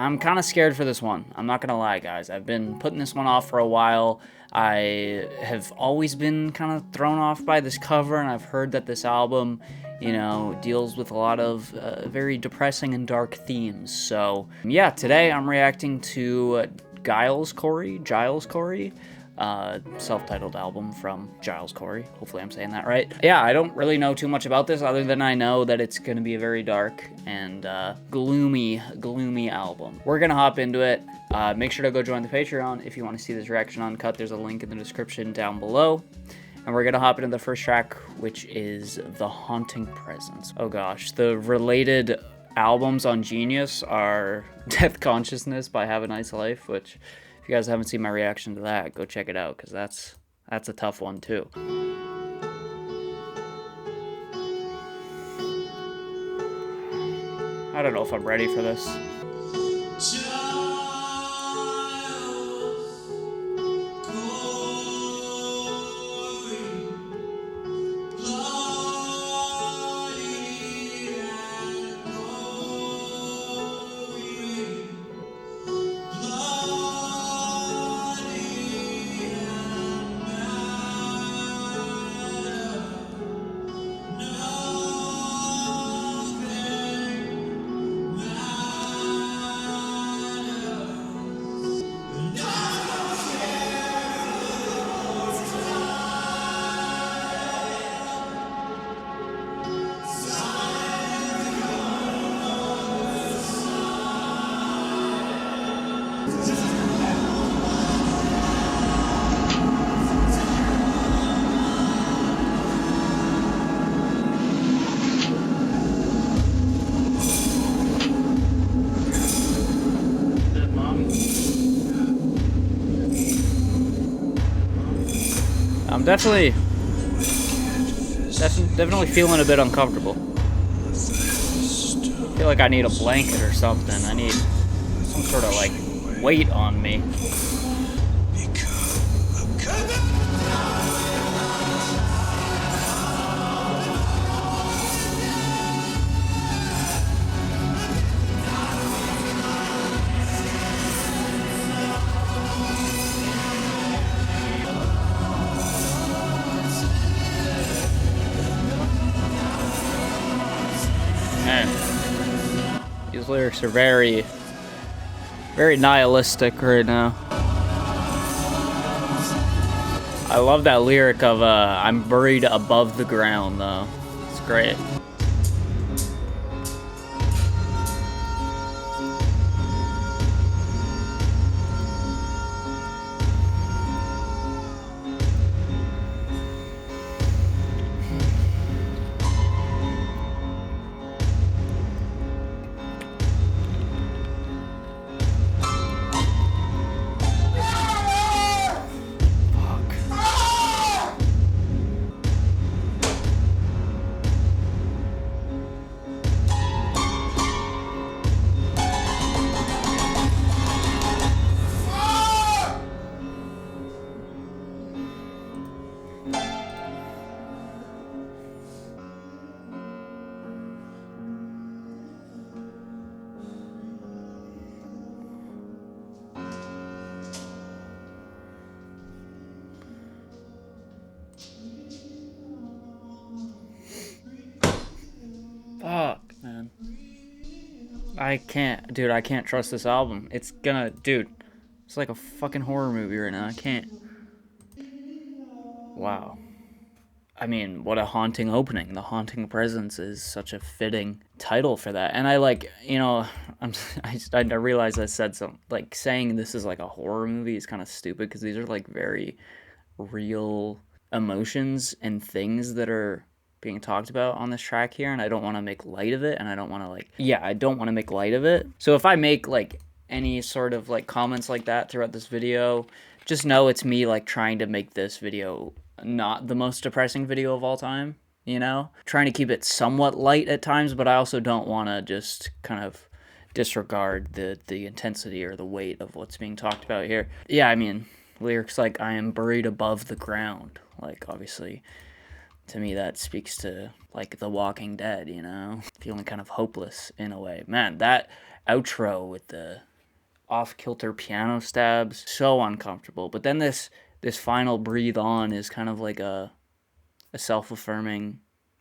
I'm kind of scared for this one. I'm not gonna lie, guys. I've been putting this one off for a while. I have always been kind of thrown off by this cover, and I've heard that this album, you know, deals with a lot of very depressing and dark themes. So, yeah, today I'm reacting to Giles Corey, self-titled album from Giles Corey. Hopefully I'm saying that right. Yeah, I don't really know too much about this other than I know that it's gonna be a very dark and gloomy album. We're gonna hop into it. Make sure to go join the Patreon if you want to see this reaction uncut. There's a link in the description down below. And we're gonna hop into the first track, which is The Haunting Presence. Oh gosh, the related albums on Genius are Death Consciousness by Have a Nice Life, which if you guys haven't seen my reaction to that, go check it out, because that's a tough one too. I don't know if I'm ready for this. I'm definitely feeling a bit uncomfortable. I feel like I need a blanket or something. I need some sort of like weight on me. Man, these lyrics are very nihilistic right now. I love that lyric of I'm buried above the ground though. It's great. Fuck, man. I can't, dude, I can't trust this album. It's gonna, dude, it's like a fucking horror movie right now. I can't. Wow. I mean, what a haunting opening. The Haunting Presence is such a fitting title for that. And I like, you know, I realize I said something, like saying this is like a horror movie is kind of stupid because these are like very real emotions and things that are being talked about on this track here, and I don't want to make light of it, and I don't want to like, yeah, I don't want to make light of it. So if I make like any sort of like comments like that throughout this video, just know it's me like trying to make this video not the most depressing video of all time, you know? Trying to keep it somewhat light at times, but I also don't want to just kind of disregard the intensity or the weight of what's being talked about here. Yeah, I mean, lyrics like, I am buried above the ground. Like, obviously, to me, that speaks to, like, The Walking Dead, you know? Feeling kind of hopeless in a way. Man, that outro with the off-kilter piano stabs. So uncomfortable. But then this final breathe on is kind of like a self-affirming,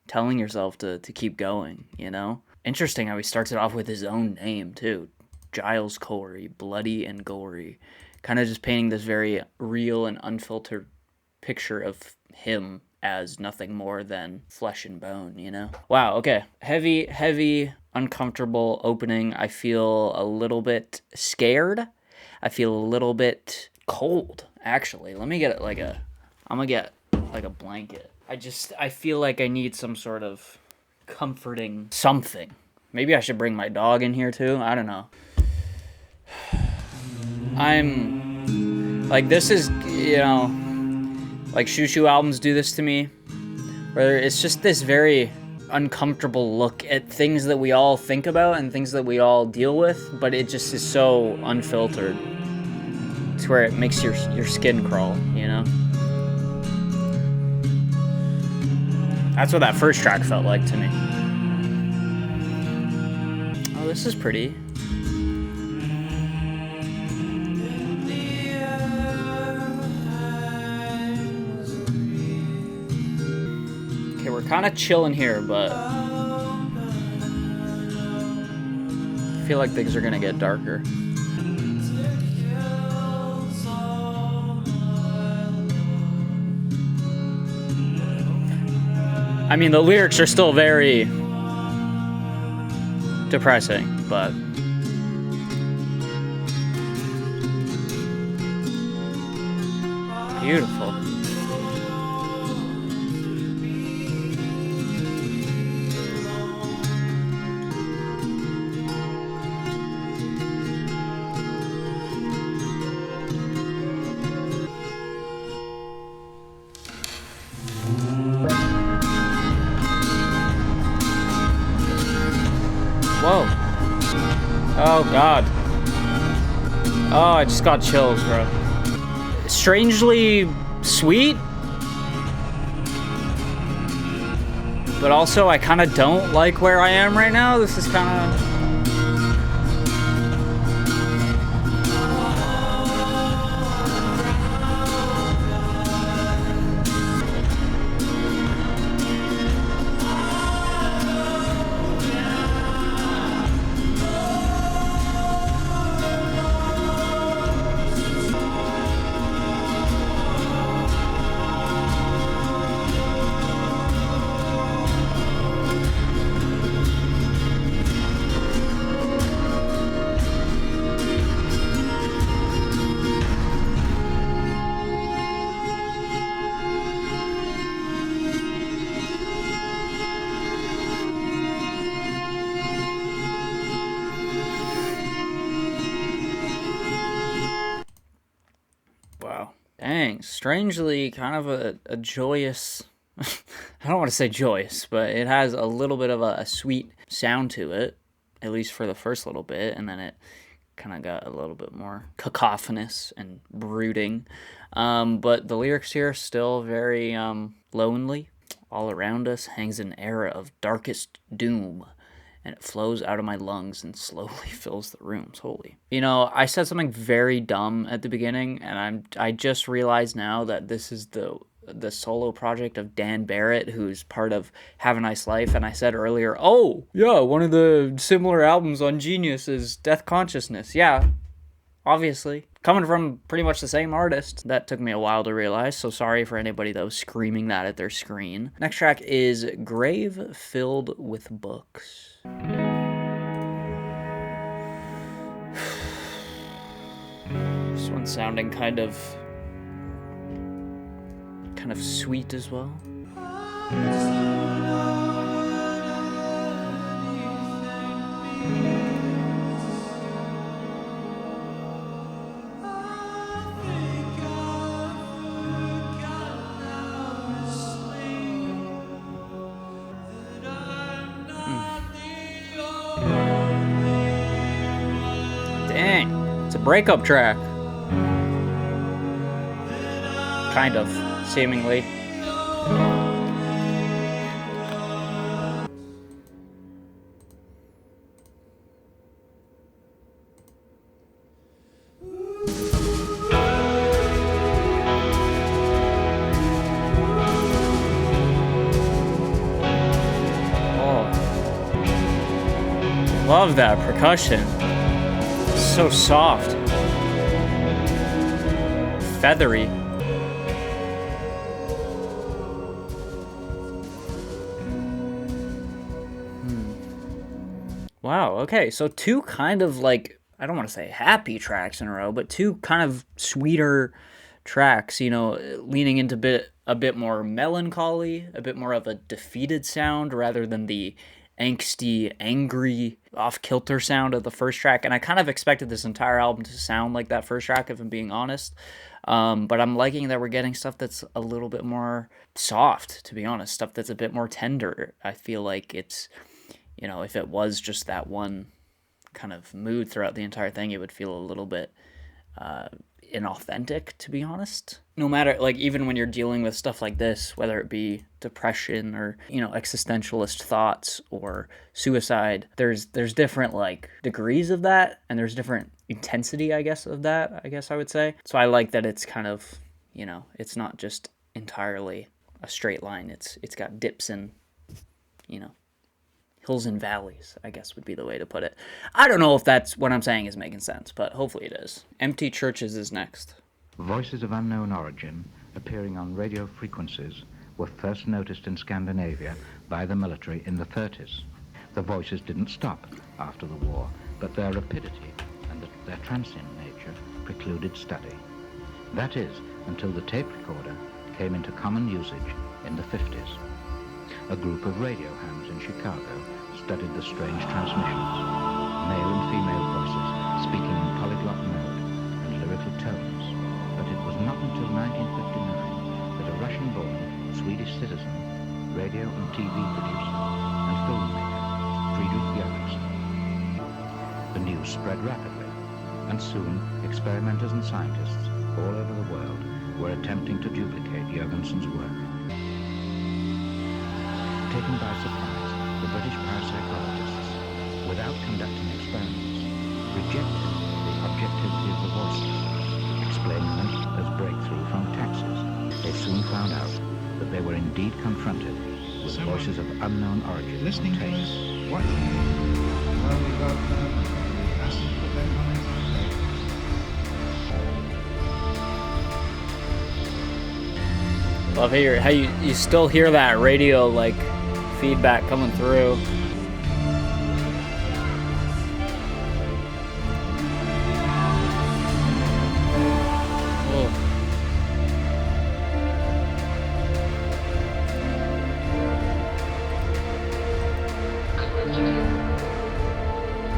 telling yourself to keep going, you know? Interesting how he starts it off with his own name, too. Giles Corey, bloody and gory. Kind of just painting this very real and unfiltered picture of him as nothing more than flesh and bone, you know? Wow, okay. Heavy, uncomfortable opening. I feel a little bit scared. I feel a little bit cold, actually. Let me get it I'm gonna get like a blanket. I feel like I need some sort of comforting something. Maybe I should bring my dog in here too. I don't know. I'm like, this is, you know, like Shoo Shoo albums do this to me, where it's just this very uncomfortable look at things that we all think about and things that we all deal with, but it just is so unfiltered. It's where it makes your skin crawl, you know? That's what that first track felt like to me. Oh, this is pretty. Okay, we're kind of chilling here, but I feel like things are gonna get darker. I mean, the lyrics are still very depressing, but beautiful. Whoa. Oh, God. Oh, I just got chills, bro. Strangely sweet, but also I kind of don't like where I am right now. This is kind of... Wow. Dang, strangely kind of a joyous... I don't want to say joyous, but it has a little bit of a sweet sound to it, at least for the first little bit, and then it kind of got a little bit more cacophonous and brooding. But the lyrics here are still very lonely. All around us hangs an era of darkest doom, and it flows out of my lungs and slowly fills the rooms. Holy. You know, I said something very dumb at the beginning, and I just realized now that this is the solo project of Dan Barrett, who's part of Have a Nice Life, and I said earlier, oh, yeah, one of the similar albums on Genius is Death Consciousness. Yeah, obviously. Coming from pretty much the same artist. That took me a while to realize, so sorry for anybody that was screaming that at their screen. Next track is Grave Filled with Books. This one's sounding kind of sweet as well. Dang, it's a breakup track. Kind of, seemingly. love that percussion. So soft. Feathery. Wow, okay, so two kind of like, I don't want to say happy tracks in a row, but two kind of sweeter tracks, you know, leaning into a bit more melancholy, a bit more of a defeated sound rather than the angsty, angry, off-kilter sound of the first track. And I kind of expected this entire album to sound like that first track, if I'm being honest. But I'm liking that we're getting stuff that's a little bit more soft, to be honest, stuff that's a bit more tender. I feel like it's, you know, if it was just that one kind of mood throughout the entire thing, it would feel a little bit inauthentic, to be honest. No matter, like, even when you're dealing with stuff like this, whether it be depression or, you know, existentialist thoughts or suicide, there's different, like, degrees of that, and there's different intensity, I guess, of that, I guess I would say. So I like that it's kind of, you know, it's not just entirely a straight line. It's got dips and, you know, hills and valleys, I guess would be the way to put it. I don't know if that's what I'm saying is making sense, but hopefully it is. Empty Churches is next. Voices of unknown origin appearing on radio frequencies were first noticed in Scandinavia by the military in the 30s. The voices didn't stop after the war, but their rapidity and their transient nature precluded study. That is, until the tape recorder came into common usage in the 50s. A group of radio hands in Chicago studied the strange transmissions, male and female voices speaking in polyglot mode and lyrical tones. But it was not until 1959 that a Russian-born Swedish citizen, radio and TV producer and filmmaker, Friedrich Jørgensen. The news spread rapidly, and soon experimenters and scientists all over the world were attempting to duplicate Jørgensen's work. Taken by surprise, the British parapsychologists, without conducting experiments, rejected the objectivity of the voices, explaining them as breakthrough from taxis. They soon found out that they were indeed confronted with voices of unknown origin. Listening to us? What? Well, we got acid put them on it. Love how you still hear that radio, like, feedback coming through.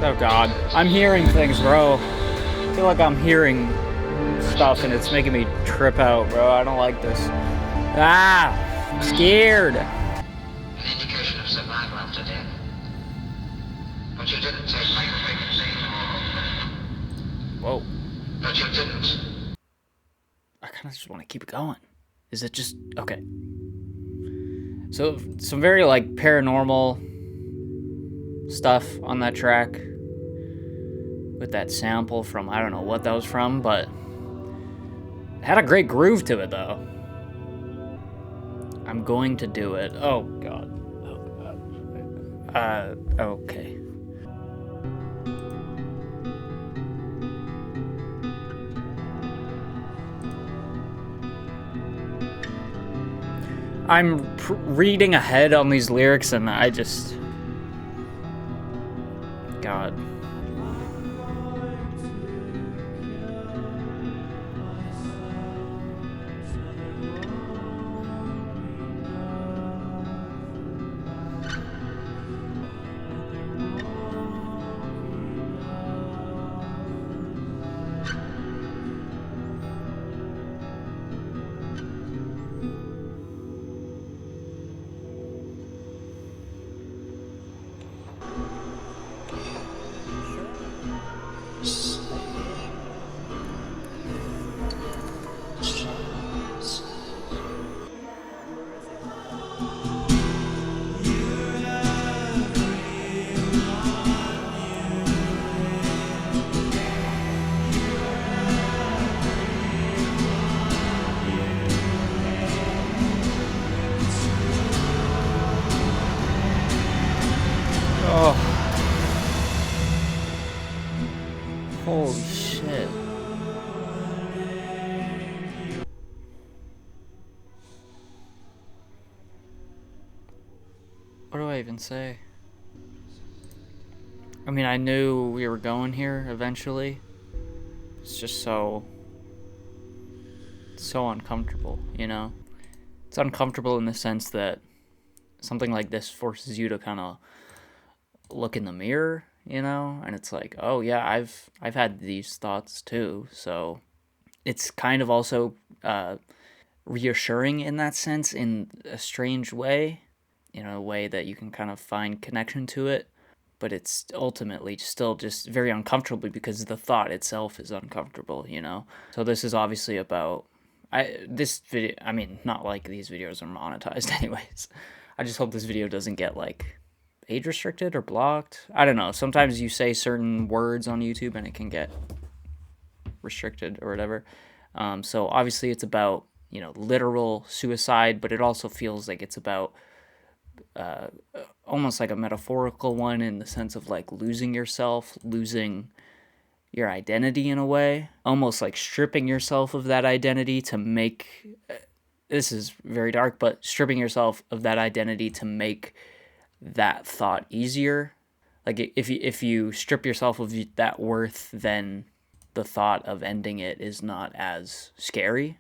Oh god, I'm hearing things, bro. I feel like I'm hearing stuff and it's making me trip out, bro. I don't like this. I'm scared. An indication of survival after death. But you didn't take my pregnancy. Whoa. But you didn't. I kind of just want to keep it going. Is it just... Okay. So, some very, like, paranormal stuff on that track. With that sample from, I don't know what that was from, but... It had a great groove to it, though. I'm going to do it. Oh, God. Oh, God. Okay. I'm reading ahead on these lyrics and I just... God. Holy shit. What do I even say? I mean, I knew we were going here eventually. It's just so uncomfortable, you know? It's uncomfortable in the sense that something like this forces you to kind of look in the mirror, you know? And it's like, oh yeah, I've had these thoughts too. So it's kind of also reassuring in that sense, in a strange way, in a way that you can kind of find connection to it. But it's ultimately still just very uncomfortable because the thought itself is uncomfortable, you know? So this is obviously about this video. I mean, not like these videos are monetized anyways. I just hope this video doesn't get like age restricted or blocked. I don't know. Sometimes you say certain words on YouTube and it can get restricted or whatever. So obviously it's about, you know, literal suicide, but it also feels like it's about almost like a metaphorical one, in the sense of like losing yourself, losing your identity in a way, almost like stripping yourself of that identity to make, this is very dark, but stripping yourself of that identity to make that thought easier. Like if you strip yourself of that worth, then the thought of ending it is not as scary,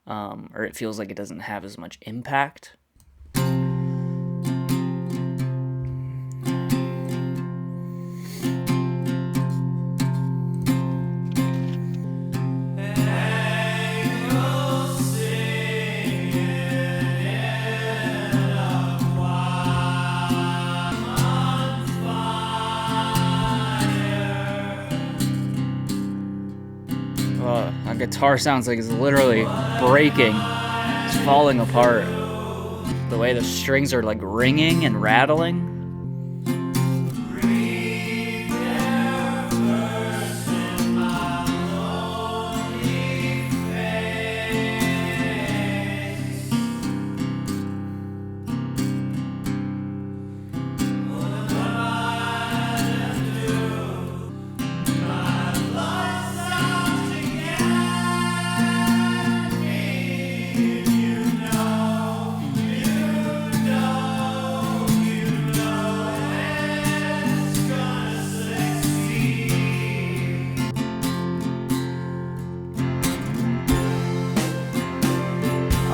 or it feels like it doesn't have as much impact. My guitar sounds like it's literally breaking. It's falling apart. The way the strings are like ringing and rattling.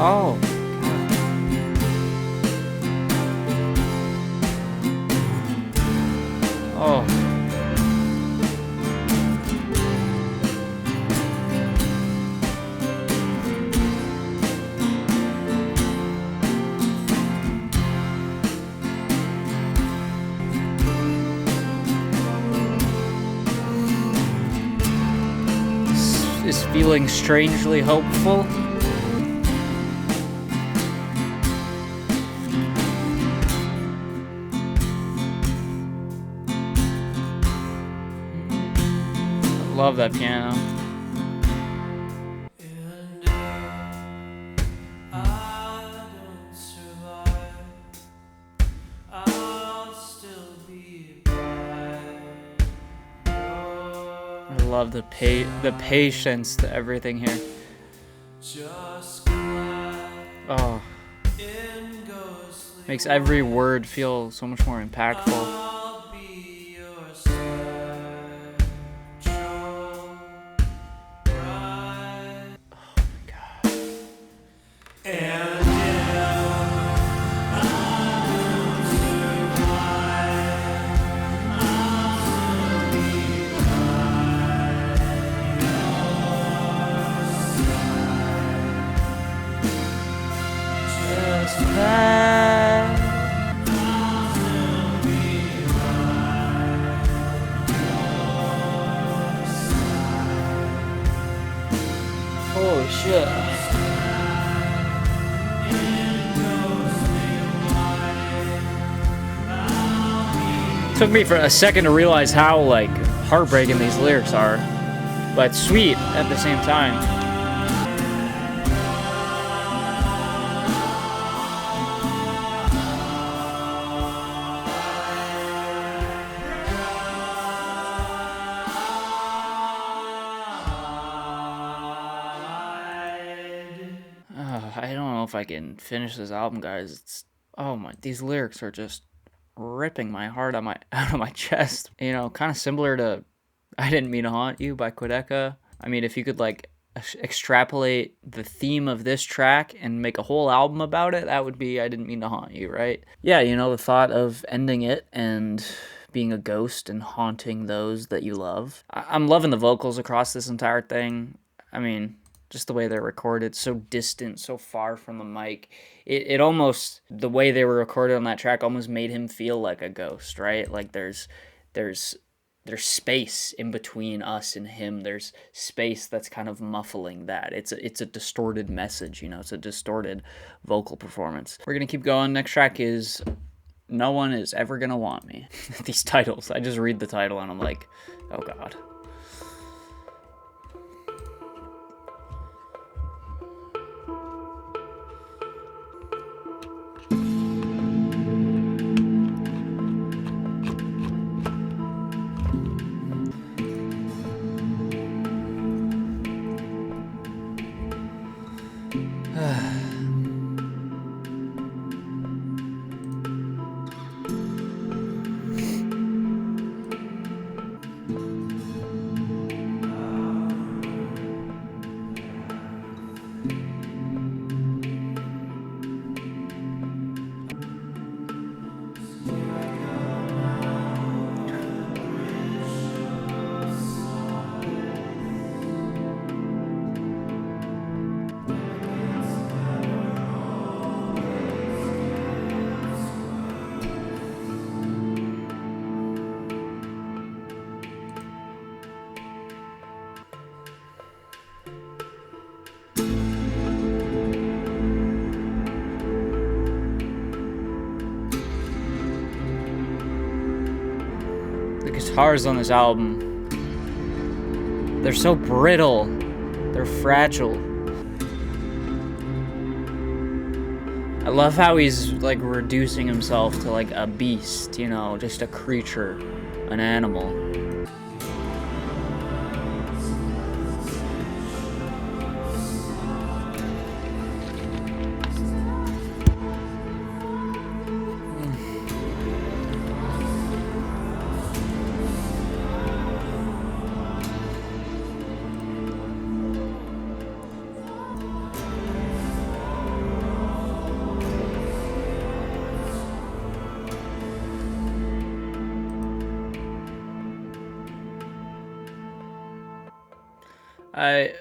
Oh. Oh. Is feeling strangely hopeful. Love that piano. I love the patience to everything here. Oh, makes every word feel so much more impactful. Holy shit. Took me for a second to realize how like heartbreaking these lyrics are, but sweet at the same time. if I can finish this album, guys. It's, oh my, these lyrics are just ripping my heart out of my chest. You know, kind of similar to I Didn't Mean to Haunt You by Quedeca. I mean, if you could like extrapolate the theme of this track and make a whole album about it, that would be I Didn't Mean to Haunt You, right? Yeah, you know, the thought of ending it and being a ghost and haunting those that you love. I'm loving the vocals across this entire thing. I mean, just the way they're recorded, so distant, so far from the mic. It almost, the way they were recorded on that track almost made him feel like a ghost, right? Like there's space in between us and him. There's space that's kind of muffling that. It's a distorted message, you know. It's a distorted vocal performance. We're gonna keep going. Next track is No One Is Ever Gonna Want Me. These titles, I just read the title and I'm like, oh god. The guitars on this album, they're so brittle, they're fragile. I love how he's like reducing himself to like a beast, you know, just a creature, an animal. I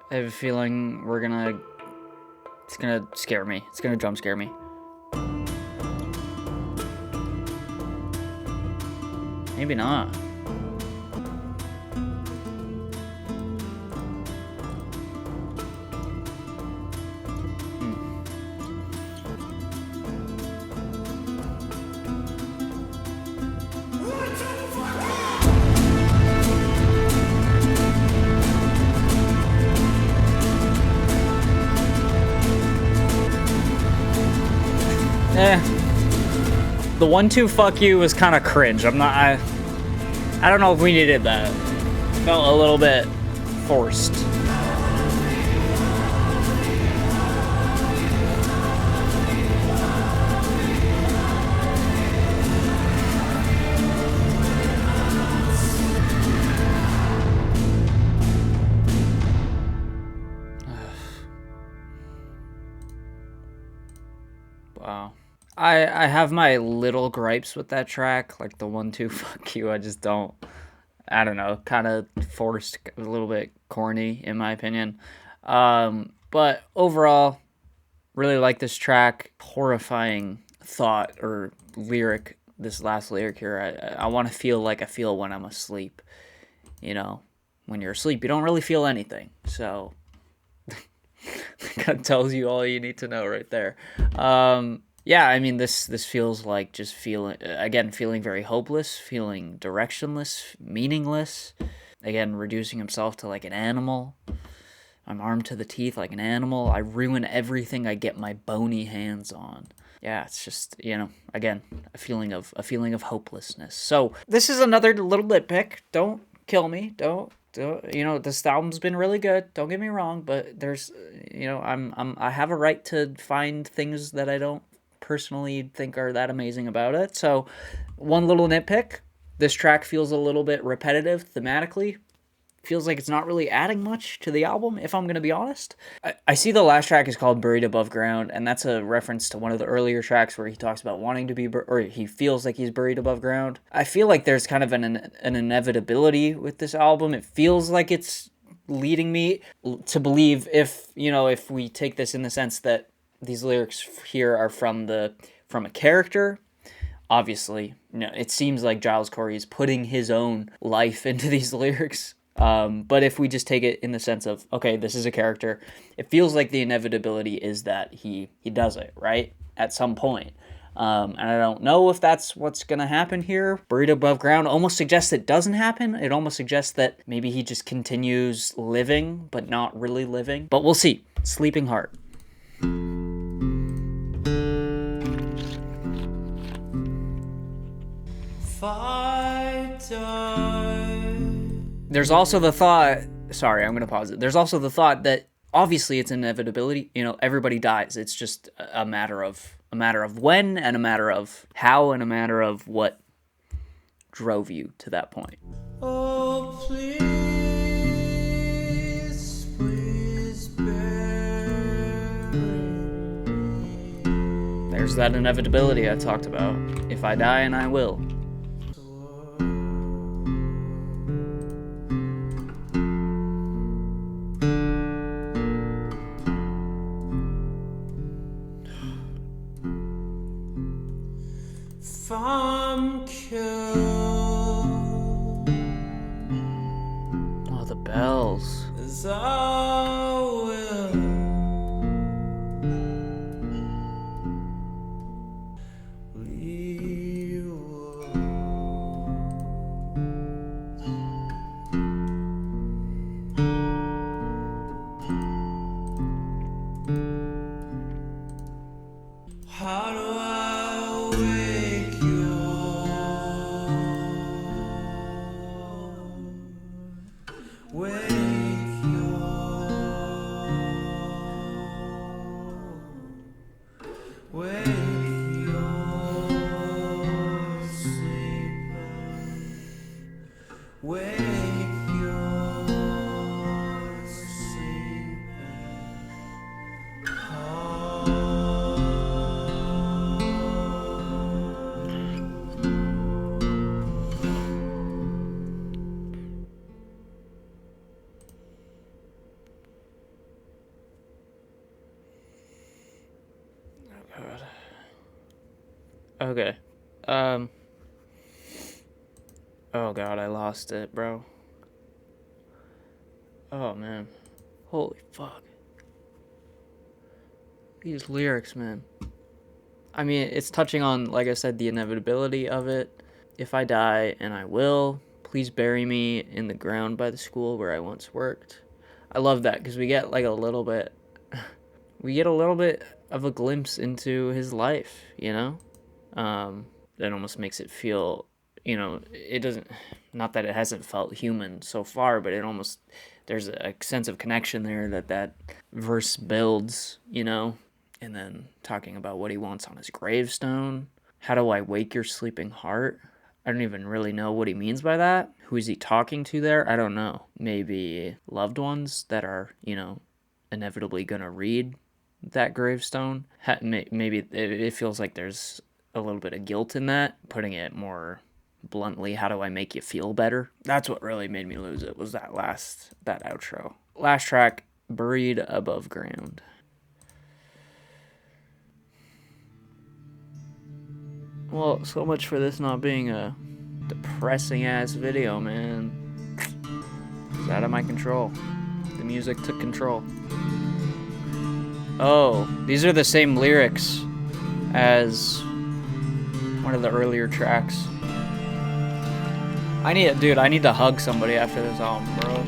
have a feeling it's gonna scare me. It's gonna jump scare me. Maybe not. The 1-2 fuck you was kind of cringe. I don't know if we needed that. Felt a little bit forced. Wow. I have my little gripes with that track, like the 1-2 fuck you. I just don't. I don't know, kind of forced, a little bit corny in my opinion. But overall, really like this track. Horrifying thought or lyric. This last lyric here. I want to feel like I feel when I'm asleep. You know, when you're asleep, you don't really feel anything. So that tells you all you need to know right there. Yeah, I mean, this feels like just feeling very hopeless, feeling directionless, meaningless. Again, reducing himself to like an animal. I'm armed to the teeth like an animal. I ruin everything I get my bony hands on. Yeah, it's just, you know, again, a feeling of hopelessness. So this is another little nitpick. Don't kill me. Don't This album's been really good. Don't get me wrong, but there's, I have a right to find things that I don't personally think are that amazing about it. So, one little nitpick: this track feels a little bit repetitive thematically. Feels like it's not really adding much to the album, if I'm going to be honest. I see the last track is called Buried Above Ground, and that's a reference to one of the earlier tracks where he talks about wanting to be, or he feels like he's buried above ground. I feel like there's kind of an inevitability with this album. It feels like it's leading me to believe, if we take this in the sense that these lyrics here are from a character. Obviously, it seems like Giles Corey is putting his own life into these lyrics. But if we just take it in the sense of, okay, this is a character, it feels like the inevitability is that he does it, right? At some point. And I don't know if that's what's going to happen here. Buried Above Ground almost suggests it doesn't happen. It almost suggests that maybe he just continues living, but not really living. But we'll see. Sleeping Heart. There's also the thought, sorry, I'm going to pause it. There's also the thought that obviously it's inevitability. Everybody dies. It's just a matter of when, and a matter of how, and a matter of what drove you to that point. Oh, please, please there's that inevitability I talked about. If I die, and I will. Oh, the bells. How do I wake you? Okay. Oh god, I lost it, bro. Oh man. Holy fuck. These lyrics, man. I mean, it's touching on, like I said, the inevitability of it. If I die, and I will, please bury me in the ground by the school where I once worked. I love that because we get like a little bit of a glimpse into his life, that almost makes it feel, it doesn't, not that it hasn't felt human so far, but there's a sense of connection there that verse builds, and then talking about what he wants on his gravestone. How do I wake your sleeping heart? I don't even really know what he means by that. Who is he talking to there? I don't know. Maybe loved ones that are, inevitably gonna read that gravestone. Maybe it feels like there's a little bit of guilt in that. Putting it more bluntly, how do I make you feel better? That's what really made me lose it, was that outro. Last track, Buried Above Ground. Well, so much for this not being a depressing ass video, man. It's out of my control. The music took control. Oh, these are the same lyrics as one of the earlier tracks. I need to hug somebody after this album, bro.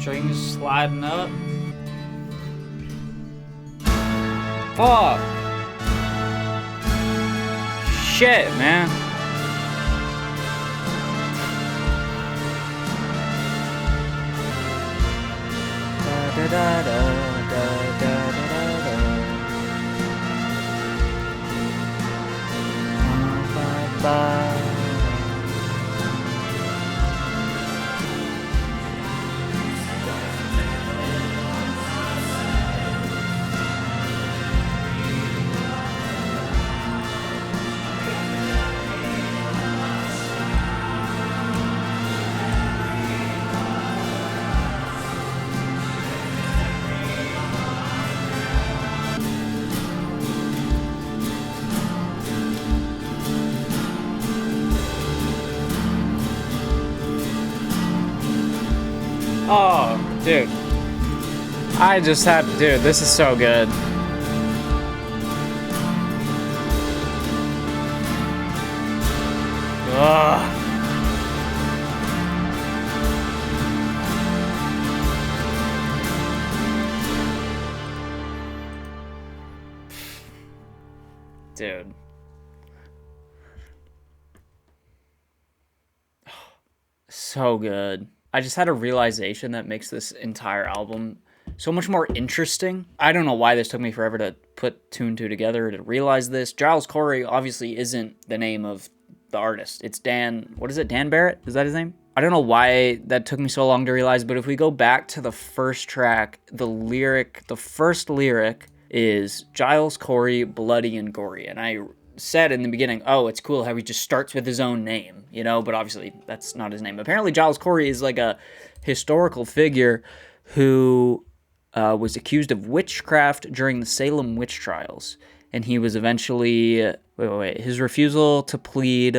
Strings sliding up. Fuck. Shit, man. Da da da da da da da. Bye bye. Oh, dude. I just had, dude, this is so good. Ugh. Dude. So good. I just had a realization that makes this entire album so much more interesting. I don't know why this took me forever to put two and two together to realize this. Giles Corey obviously isn't the name of the artist. It's Dan, what is it? Dan Barrett? Is that his name? I don't know why that took me so long to realize, but if we go back to the first track, the first lyric is Giles Corey, bloody and gory. And I said in the beginning, oh, it's cool how he just starts with his own name, you know, but obviously that's not his name. Apparently Giles Corey is like a historical figure who was accused of witchcraft during the Salem witch trials. And he was eventually, his refusal to plead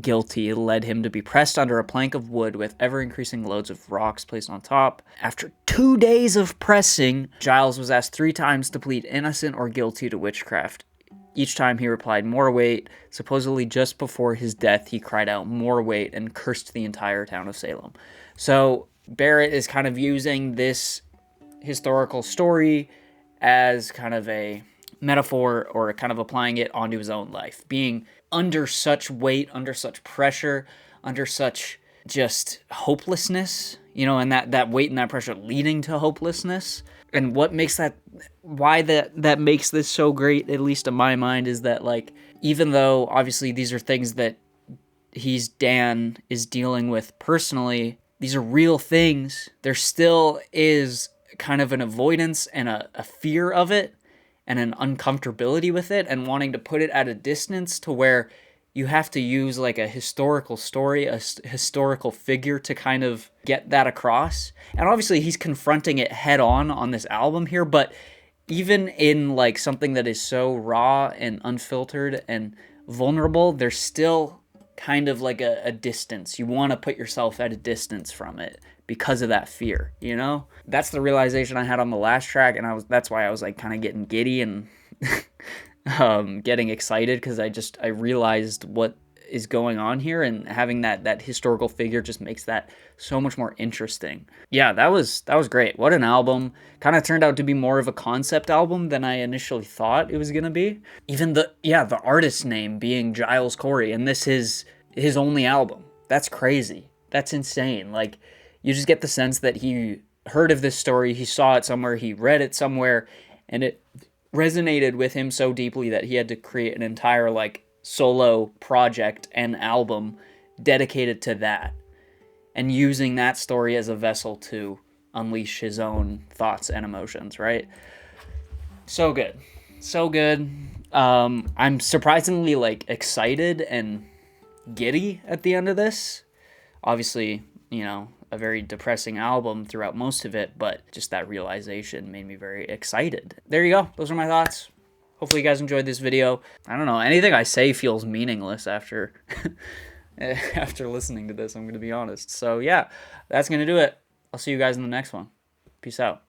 guilty led him to be pressed under a plank of wood with ever-increasing loads of rocks placed on top. After 2 days of pressing, Giles was asked 3 times to plead innocent or guilty to witchcraft. Each time he replied, more weight. Supposedly just before his death, he cried out, more weight, and cursed the entire town of Salem. So Barrett is kind of using this historical story as kind of a metaphor, or kind of applying it onto his own life. Being under such weight, under such pressure, under such just hopelessness, you know, and that weight and that pressure leading to hopelessness. And what makes why that makes this so great, at least in my mind, is that, like, even though obviously these are things that Dan is dealing with personally, these are real things, there still is kind of an avoidance and a fear of it and an uncomfortability with it and wanting to put it at a distance to where you have to use like a historical story, a historical figure to kind of get that across. And obviously he's confronting it head on this album here, but even in like something that is so raw and unfiltered and vulnerable, there's still kind of like a distance. You want to put yourself at a distance from it because of that fear, you know? That's the realization I had on the last track, and that's why I was like kind of getting giddy and getting excited, because I realized what is going on here, and having that historical figure just makes that so much more interesting. Yeah, that was great. What an album. Kind of turned out to be more of a concept album than I initially thought it was going to be. Even the artist name being Giles Corey, and this is his only album. That's crazy. That's insane. Like, you just get the sense that he heard of this story, he saw it somewhere, he read it somewhere, and it resonated with him so deeply that he had to create an entire like solo project and album dedicated to that, and using that story as a vessel to unleash his own thoughts and emotions, right? So good. So good. I'm surprisingly like excited and giddy at the end of this. Obviously, you know, a very depressing album throughout most of it, but just that realization made me very excited. There you go. Those are my thoughts. Hopefully you guys enjoyed this video. I don't know, anything I say feels meaningless after after listening to this, I'm going to be honest. So yeah, that's going to do it. I'll see you guys in the next one. Peace out.